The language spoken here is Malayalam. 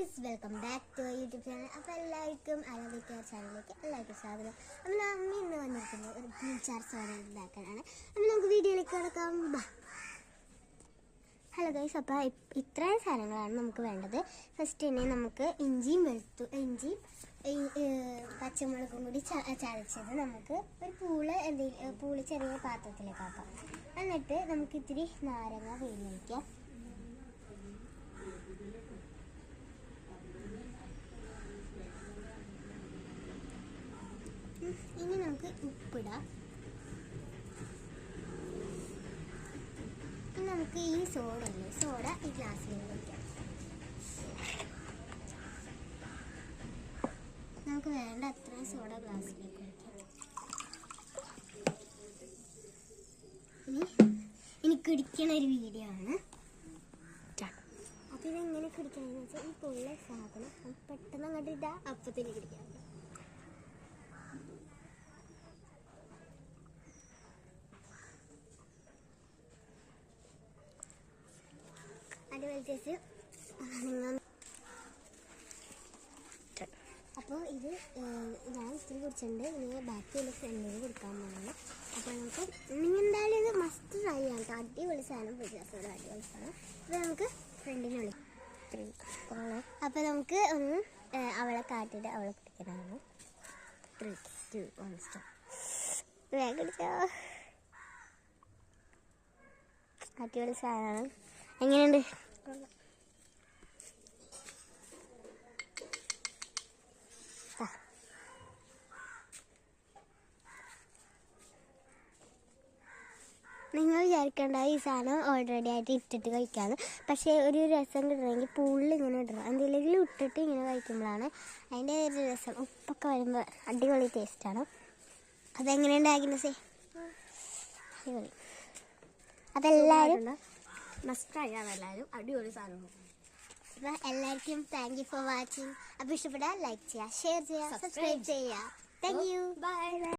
Guys, welcome back to YouTube channel. അപ്പോൾ എല്ലാവർക്കും അലവിക്കാർ ചാനലിലേക്ക് എല്ലാവർക്കും സ്വാഗതം. അപ്പോൾ നമ്മൾ ഇന്ന് വന്നിരിക്കുന്നത് ഒരു ഗ്ലൂചാർ സോഡ ഉണ്ടാക്കാനാണ്. അപ്പോൾ നമുക്ക് വീഡിയോയിലേക്ക് കിടക്കാം. ഹലോ ഗൈസ്, അപ്പോൾ ഇത്രയും സാധനങ്ങളാണ് നമുക്ക് വേണ്ടത്. ഫസ്റ്റ് തന്നെ നമുക്ക് ഇഞ്ചിയും പച്ചമുളകും കൂടി ചതച്ചത് നമുക്ക് ഒരു പൂള് ചെറിയ പാത്രത്തിലേക്ക് ആക്കാം. എന്നിട്ട് നമുക്ക് ഇത്തിരി നാരങ്ങ പിഴിഞ്ഞ് വയ്ക്കാം. ഇനി നമുക്ക് ഉപ്പിടാം. ഇനി നമുക്ക് ഈ സോഡ ഈ ഗ്ലാസ്സിലേക്ക് വയ്ക്കാം. നമുക്ക് വേണ്ട അത്രയും സോഡ ഗ്ലാസ്സിലേക്ക് വയ്ക്കാം. ഇനി കുടിക്കണ ഒരു വീഡിയോ ആണ്. അപ്പോൾ ഇതെങ്ങനെ കുടിക്കാന്ന് വെച്ചാൽ ഈ പൊള്ള സാധനം പെട്ടെന്ന് അങ്ങോട്ട് ഇട്ടാൽ അപ്പത്തിന് കുടിക്കാം. അപ്പോൾ ഇത് ഞാൻ ഇത്തിരി കുടിച്ചിട്ടുണ്ട്. ഇനി ബാക്കിയുള്ള ഫ്രണ്ടിന് കൊടുക്കാൻ പോകുന്നത്. അപ്പോൾ നമുക്ക് എന്തായാലും ഇത് മസ്റ്റ് ട്രൈ ചെയ്യാം കേട്ടോ. അടിപൊളി സാധനം, പൊടിയാസോടെ അടിപൊളി സാധനം. അപ്പോൾ നമുക്ക് ഫ്രണ്ടിന് വിളിക്കാം. അപ്പോൾ നമുക്ക് ഒന്ന് അവളെ കാട്ടിയിട്ട് അവളെ കുടിക്കാനാണ്. 3, 2, 1 സ്റ്റാർട്ട്. വേഗം കുടിച്ചോ. അടിപൊളി സാധനമാണ്. എങ്ങനെയുണ്ട്? നിങ്ങൾ വിചാരിക്കേണ്ട ഈ സാധനം ഓൾറെഡി ആയിട്ട് ഇട്ടിട്ട് കഴിക്കാമെന്ന്. പക്ഷേ ഒരു രസം കിട്ടണമെങ്കിൽ പൂളിൽ ഇങ്ങനെ ഇടണം. എന്തെങ്കിലും ഇട്ടിട്ട് ഇങ്ങനെ കഴിക്കുമ്പോഴാണ് അതിൻ്റെ ഒരു രസം. ഉപ്പൊക്കെ വരുമ്പോൾ അടിപൊളി ടേസ്റ്റാണ്. അതെങ്ങനെ ഉണ്ടാക്കുന്നത്? അടിപൊളി. അതെല്ലാവരും മസ്റ്റായാണ്. എല്ലാവരും അടിപൊളി സാധനം. അപ്പോൾ എല്ലാവർക്കും താങ്ക് യു ഫോർ വാച്ചിങ്. അപ്പോൾ ഇഷ്ടപ്പെട്ടാൽ ലൈക്ക് ചെയ്യുക, ഷെയർ ചെയ്യുക, സബ്സ്ക്രൈബ് ചെയ്യുക. Thank you. ബൈ.